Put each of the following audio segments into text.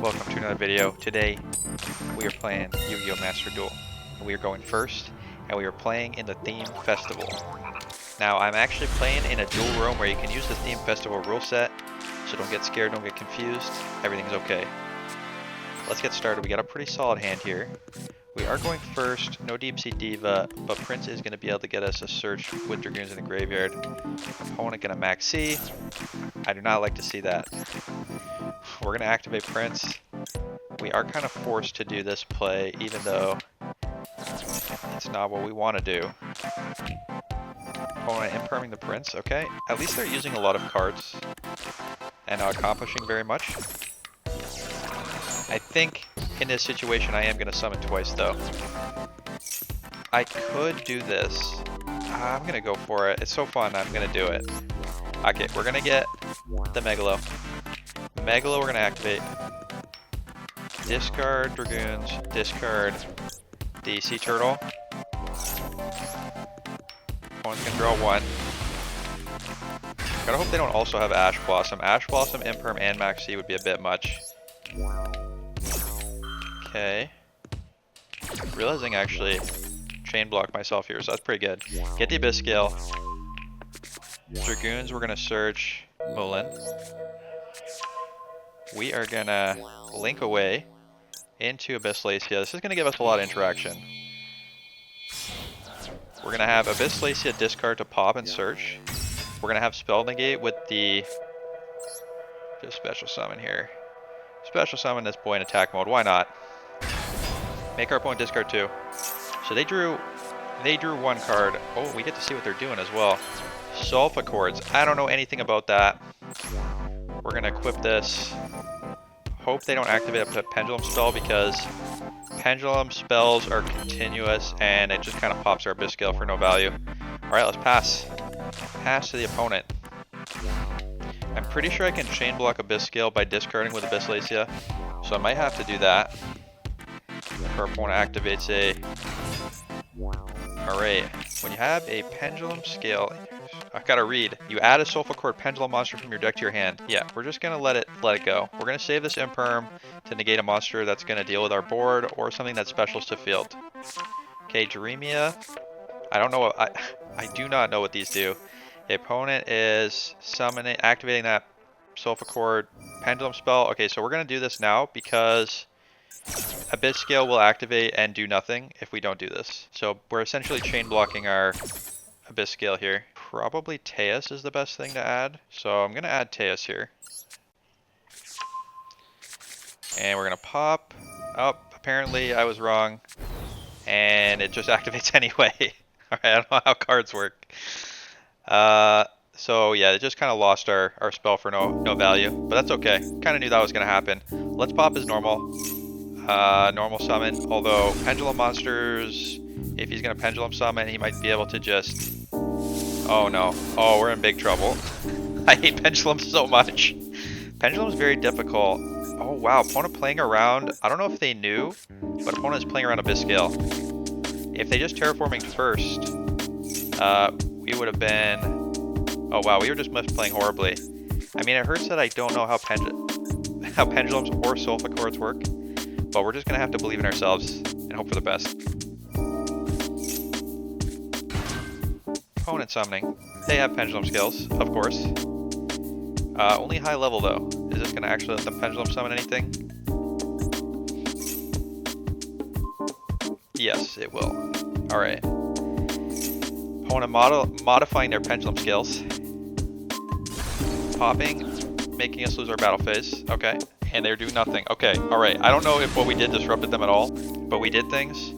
welcome to another video. Today we are playing Yugioh MasterDuel. We are going first and we are playing in the theme festival. Now I'm actually playing in a dual room where you can use the theme festival rule set, so don't get scared, don't get confused, everything's okay. Let's get started. We got a pretty solid hand here. We are going first, no Deep Sea Diva, but Prince is going to be able to get us a search with Dragoons in the graveyard. Opponent going to max C. I do not like to see that. We're going to activate Prince. We are kind of forced to do this play, even though it's not what we want to do. Opponent imperming the Prince, okay. At least they're using a lot of cards and not accomplishing very much. I think in this situation I am going to summon twice though. I could do this. I'm going to go for it. It's so fun, I'm going to do it. Okay, we're going to get the Megalo. Megalo we're going to activate. Discard Dragoons, discard the Sea Turtle. Opponent's going to draw one. Gotta hope they don't also have Ash Blossom. Ash Blossom, Imperm, and Maxi would be a bit much. Okay. Realizing actually chain block myself here, so that's pretty good. Get the Abyss Scale. Dragoons, we're gonna search Mulan. We are gonna link away into Abyss Lacia. This is gonna give us a lot of interaction. We're gonna have Abyss Lacia discard to pop and search. We're gonna have Spell Negate with the just special summon here. Special summon this boy in attack mode, why not? Make our opponent discard two. So they drew one card. Oh, we get to see what they're doing as well. Sulfa Chords. I don't know anything about that. We're gonna equip this. Hope they don't activate a pendulum spell because pendulum spells are continuous and it just kind of pops our Abyss Scale for no value. Alright, let's pass. Pass to the opponent. I'm pretty sure I can chain block Abyss Scale by discarding with Abyss Lacia, so I might have to do that. If our opponent activates a... Alright, when you have a Pendulum Scale, I gotta read. You add a Sulfa Chord Pendulum monster from your deck to your hand. Yeah, we're just gonna let it go. We're gonna save this Imperm to negate a monster that's gonna deal with our board or something that specials to field. Okay, Jeremia. I don't know what I do not know what these do. The opponent is activating that Sulfa Chord Pendulum spell. Okay, so we're gonna do this now because Abyss Scale will activate and do nothing if we don't do this. So we're essentially chain blocking our Abyss Scale here. Probably Teus is the best thing to add. So I'm gonna add Teus here. And we're gonna pop. Oh, apparently I was wrong. And it just activates anyway. Alright, I don't know how cards work. So yeah, it just kind of lost our spell for no value. But that's okay. Kind of knew that was gonna happen. Let's pop as normal. Normal summon, although pendulum monsters, if he's gonna pendulum summon, he might be able to just... Oh no. Oh, we're in big trouble. I hate pendulum so much. Pendulum's very difficult. Oh wow, opponent playing around, I don't know if they knew, but opponent is playing around Abyss Scale. If they just terraforming first, we would have been... Oh wow, we were just misplaying horribly. I mean, it hurts that I don't know how pendulums or Sulfa Chords work. But we're just going to have to believe in ourselves and hope for the best. Opponent summoning. They have pendulum skills, of course. Only high level though. Is this going to actually let them pendulum summon anything? Yes, it will. Alright. Opponent modifying their pendulum skills. Popping, making us lose our battle phase. Okay. And they're doing nothing. Okay, alright. I don't know if what we did disrupted them at all, but we did things,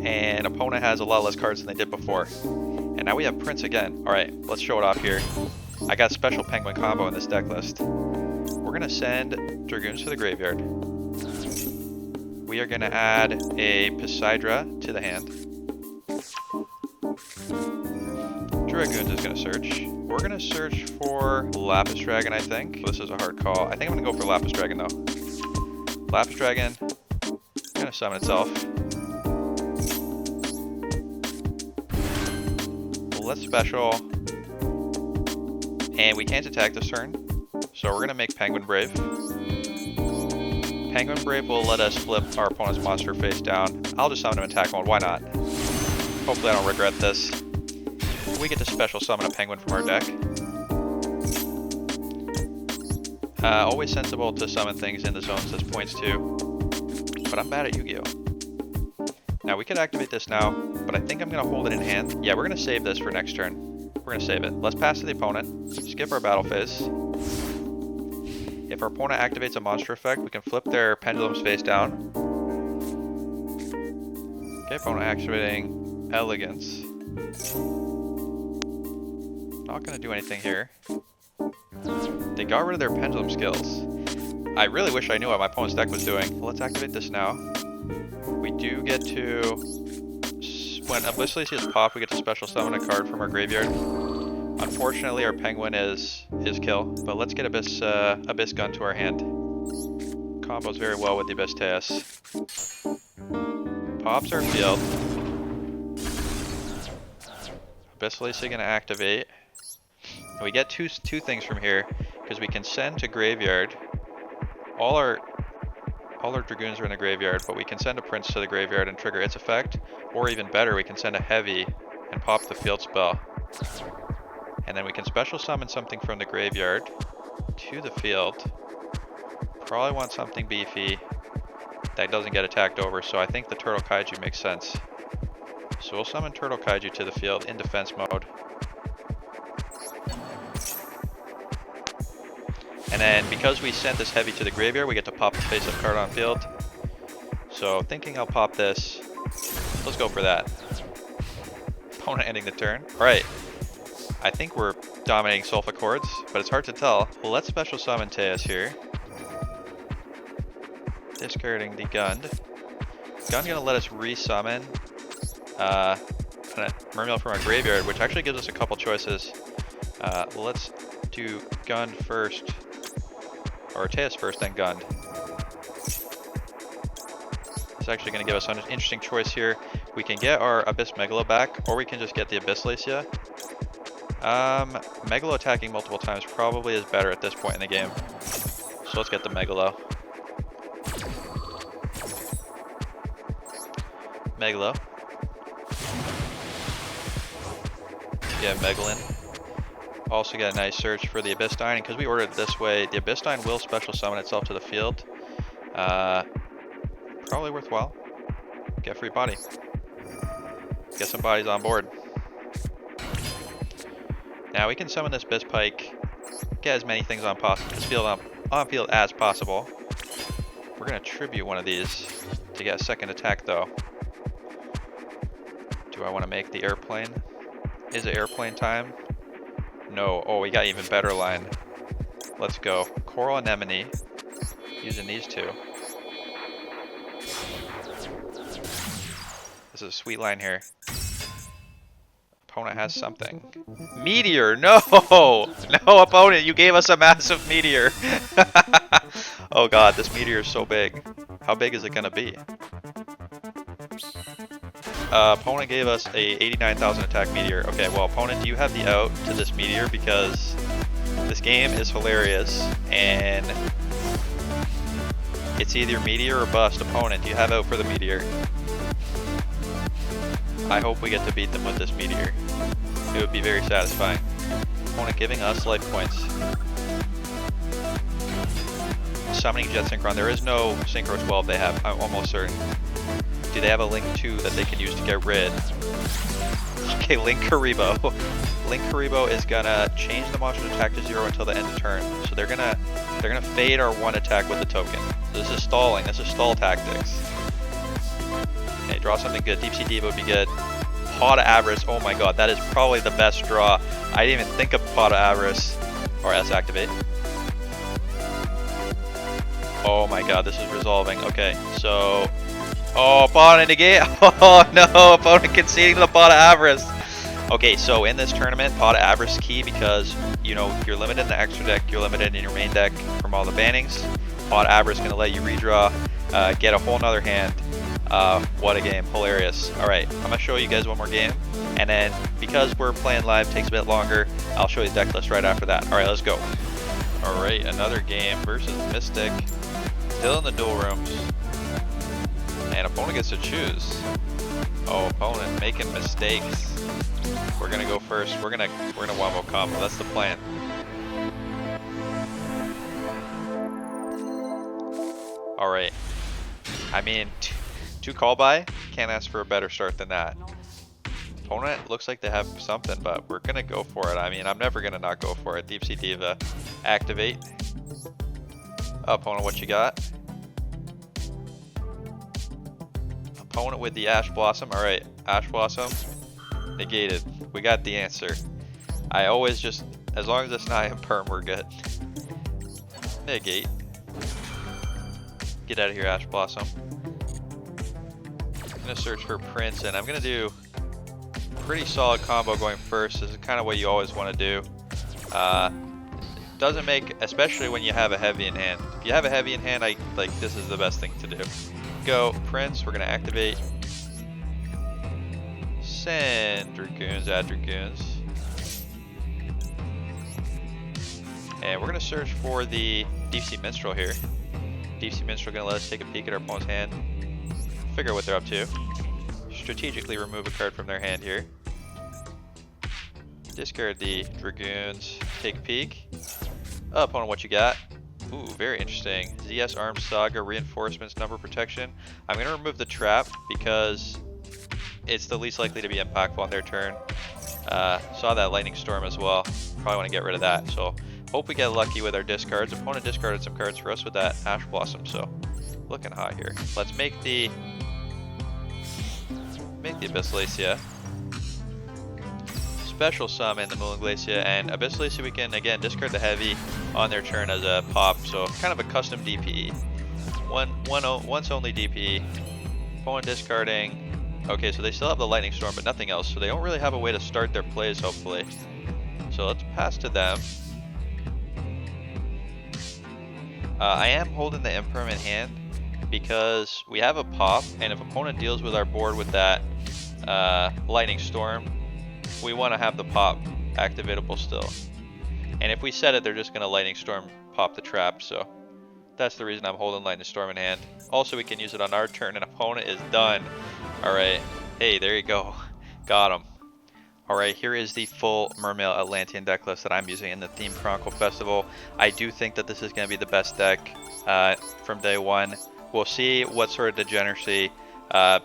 and opponent has a lot less cards than they did before. And now we have Prince again. Alright, let's show it off here. I got a special penguin combo in this deck list. We're going to send Dragoons to the graveyard. We are going to add a Poseidra to the hand. Dragoons is going to search. We're going to search for Lapis Dragon, I think. This is a hard call. I think I'm going to go for Lapis Dragon, though. Lapis Dragon. Going to summon itself. Let's special. And we can't attack this turn. So we're going to make Penguin Brave. Penguin Brave will let us flip our opponent's monster face down. I'll just summon him in attack mode, why not? Hopefully I don't regret this. We get to special summon a penguin from our deck. Always sensible to summon things in the zones this points to. But I'm bad at Yu-Gi-Oh! Now we could activate this now, but I think I'm going to hold it in hand. Yeah, we're going to save this for next turn. We're going to save it. Let's pass to the opponent. Skip our battle phase. If our opponent activates a monster effect, we can flip their pendulums face down. Okay, opponent activating Elegance. Not going to do anything here. They got rid of their pendulum skills. I really wish I knew what my opponent's deck was doing. Let's activate this now. We do get to... When Abyss Lacy is popped, we get to special summon a card from our graveyard. Unfortunately, our penguin is kill, but let's get Abyss Gun to our hand. Combos very well with the Abyss Teus. Pops our field. Abyss Lacy gonna activate. And we get two things from here, because we can send to graveyard. All our Dragoons are in the graveyard, but we can send a Prince to the graveyard and trigger its effect. Or even better, we can send a Heavy and pop the field spell. And then we can special summon something from the graveyard to the field. Probably want something beefy that doesn't get attacked over, so I think the Turtle Kaiju makes sense. So we'll summon Turtle Kaiju to the field in defense mode. And then because we sent this Heavy to the graveyard, we get to pop the face-up card on field. So thinking I'll pop this. Let's go for that. Opponent ending the turn. Alright. I think we're dominating Sulfa Chords, but it's hard to tell. Well, let's special summon Teus here. Discarding the Gund. Gund's gonna let us resummon Mermail from our graveyard, which actually gives us a couple choices. Let's do Gund first. Or Teus first, then Gund. It's actually going to give us an interesting choice here. We can get our Abyss Megalo back, or we can just get the Abyss Lacia. Megalo attacking multiple times probably is better at this point in the game. So let's get the Megalo. Megalo. Yeah, Megalyn. Also get a nice search for the Abyssdine, and because we ordered it this way, the Abyssdine will special summon itself to the field. Probably worthwhile. Get free body. Get some bodies on board. Now we can summon this Abyss Pike, get as many things on field as possible. We're gonna tribute one of these to get a second attack though. Do I want to make the airplane? Is it airplane time? No. Oh, we got even better line. Let's go. Coral Anemone. Using these two. This is a sweet line here. Opponent has something. Meteor! No! No, opponent, you gave us a massive meteor. Oh god, this meteor is so big. How big is it gonna be? Opponent gave us a 89,000 attack meteor. Okay, well, opponent, do you have the out to this meteor? Because this game is hilarious, and it's either meteor or bust. Opponent, do you have out for the meteor? I hope we get to beat them with this meteor. It would be very satisfying. Opponent giving us life points. Summoning Jet Synchron. There is no Synchro 12 they have, I'm almost certain. Do they have a Link 2 that they can use to get rid? Okay, Link Karibo. Link Karibo is gonna change the monster's attack to 0 until the end of turn. So they're gonna fade our 1 attack with the token. So this is stalling. This is stall tactics. Okay, draw something good. Deep Sea Diva would be good. Pot of Avarice. Oh my god, that is probably the best draw. I didn't even think of Pot of Avarice. Or S activate. Oh my god, this is resolving. Okay, so... Oh, opponent negate. Oh no, opponent conceding to the Pot of Avarice. Okay, so in this tournament, Pot of Avarice is key because, you know, you're limited in the extra deck, you're limited in your main deck from all the bannings. Pot of Avarice is going to let you redraw, get a whole nother hand. What a game. Hilarious. Alright, I'm going to show you guys one more game. And then, because we're playing live, takes a bit longer, I'll show you the deck list right after that. Alright, let's go. Alright, another game versus Mystic. Still in the duel rooms. And opponent gets to choose. Oh, opponent making mistakes. We're gonna go first. We're gonna wombo combo. That's the plan. All right. I mean, 2 call by. Can't ask for a better start than that. Opponent looks like they have something, but we're gonna go for it. I mean, I'm never gonna not go for it. Deep Sea Diva, activate. Opponent, what you got? Opponent with the Ash Blossom. All right, Ash Blossom negated. We got the answer. I always just, as long as it's not in perm, we're good. Negate. Get out of here, Ash Blossom. I'm gonna search for Prince, and I'm gonna do pretty solid combo going first. This is kind of what you always want to do. Doesn't make, especially when you have a heavy in hand. If you have a heavy in hand, this is the best thing to do. Go Prince. We're gonna activate. Send Dragoons, add Dragoons, and we're gonna search for the Deep Sea Minstrel here. Deep Sea Minstrel gonna let us take a peek at our opponent's hand, figure out what they're up to. Strategically remove a card from their hand here. Discard the Dragoons, take a peek. Opponent, what you got? Ooh, very interesting. ZS Arms Saga, Reinforcements, Number Protection. I'm gonna remove the trap because it's the least likely to be impactful on their turn. Saw that Lightning Storm as well. Probably want to get rid of that. So hope we get lucky with our discards. Opponent discarded some cards for us with that Ash Blossom. So looking hot here. Let's make the Abyssalacia. Special summon the Moon Glacia, and Abyssalacia we can again discard the heavy on their turn as a pop. So kind of a custom DPE. Once only DPE. Opponent discarding. Okay, so they still have the Lightning Storm, but nothing else. So they don't really have a way to start their plays, hopefully. So let's pass to them. I am holding the Impermanent hand because we have a pop, and if opponent deals with our board with that Lightning Storm, we want to have the pop activatable still. And if we set it, they're just going to Lightning Storm pop the trap, so that's the reason I'm holding Lightning Storm in hand. Also, we can use it on our turn, and opponent is done. Alright, hey, there you go. Got him. Alright, here is the full Mermail Atlantean deck list that I'm using in the Theme Chronicle Festival. I do think that this is going to be the best deck from day one. We'll see what sort of degeneracy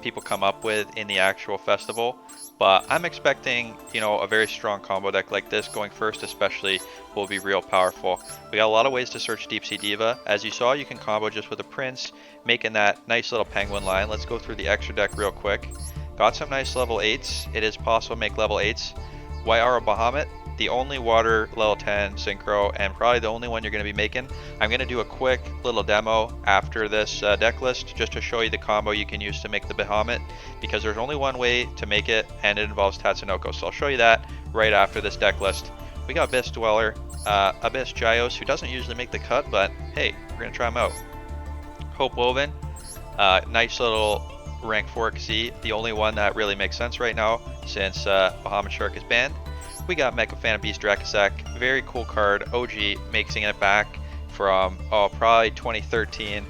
people come up with in the actual festival. But I'm expecting, you know, a very strong combo deck like this going first especially will be real powerful. We got a lot of ways to search Deep Sea Diva. As you saw, you can combo just with a Prince, making that nice little penguin line. Let's go through the extra deck real quick. Got some nice level 8s. It is possible to make level 8s. Yara Bihamut, the only water level 10 synchro, and probably the only one you're going to be making. I'm going to do a quick little demo after this deck list just to show you the combo you can use to make the Bihamut, because there's only one way to make it, and it involves Tatsunoko. So I'll show you that right after this deck list. We got Abyss Dweller, Abyss Gios, who doesn't usually make the cut, but hey, we're going to try him out. Hope Woven, nice little rank 4 XC, the only one that really makes sense right now since Bahamut Shark is banned. We got Mecha Phantom Beast Drakasek, very cool card, OG, making it back from probably 2013.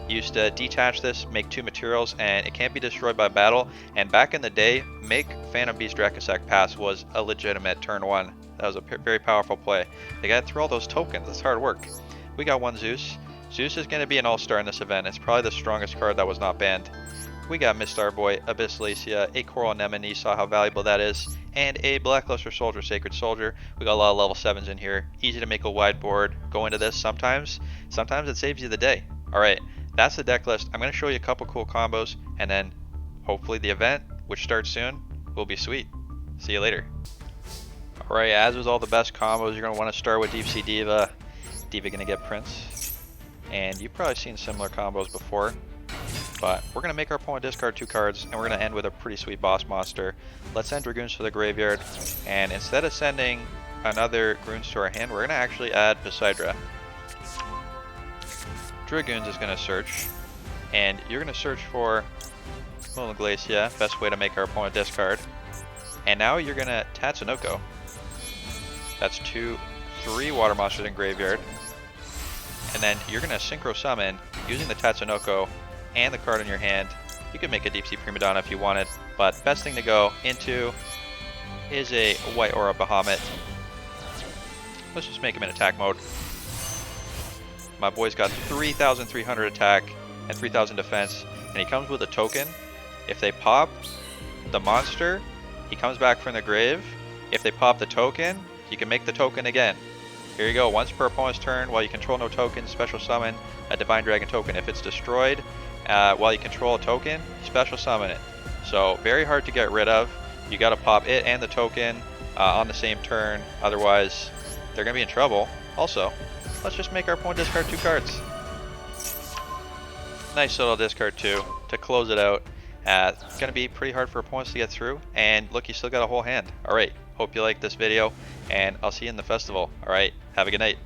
Used to detach this, make 2 materials, and it can't be destroyed by battle. And back in the day, make Phantom Beast Drakasek pass was a legitimate turn 1. That was a very powerful play. They got through all those tokens, it's hard work. We got one Zeus. Zeus is going to be an all-star in this event. It's probably the strongest card that was not banned. We got Miss Starboy, Abyssalacia, a Coral Anemone, saw how valuable that is, and a Blackluster Soldier, Sacred Soldier. We got a lot of level 7s in here. Easy to make a wide board. Go into this sometimes it saves you the day. Alright, that's the deck list. I'm going to show you a couple cool combos, and then hopefully the event, which starts soon, will be sweet. See you later. Alright, as with all the best combos, you're going to want to start with Deep Sea Diva. Diva going to get Prince. And you've probably seen similar combos before. But we're going to make our opponent discard 2 cards, and we're going to end with a pretty sweet boss monster. Let's send Dragoons to the graveyard, and instead of sending another Dragoons to our hand, we're going to actually add Poseidra. Dragoons is going to search, and you're going to search for Moon Glacia, best way to make our opponent discard. And now you're going to Tatsunoko. That's 3 water monsters in graveyard. and then you're going to synchro summon using the Tatsunoko and the card in your hand. You could make a Deep Sea Prima Donna if you wanted, but best thing to go into is a White Aura Bihamut. Let's just make him in attack mode. My boy's got 3,300 attack and 3,000 defense, and he comes with a token. If they pop the monster, he comes back from the grave. If they pop the token, you can make the token again. Here you go, once per opponent's turn, while you control no tokens, special summon a Divine Dragon token. If it's destroyed while you control a token, special summon it. So very hard to get rid of. You gotta pop it and the token on the same turn, otherwise they're gonna be in trouble. Also, let's just make our opponent discard 2 cards. Nice little discard 2 to close it out. It's gonna be pretty hard for opponents to get through, and look, you still got a whole hand. Alright, hope you liked this video, and I'll see you in the festival. Alright, have a good night.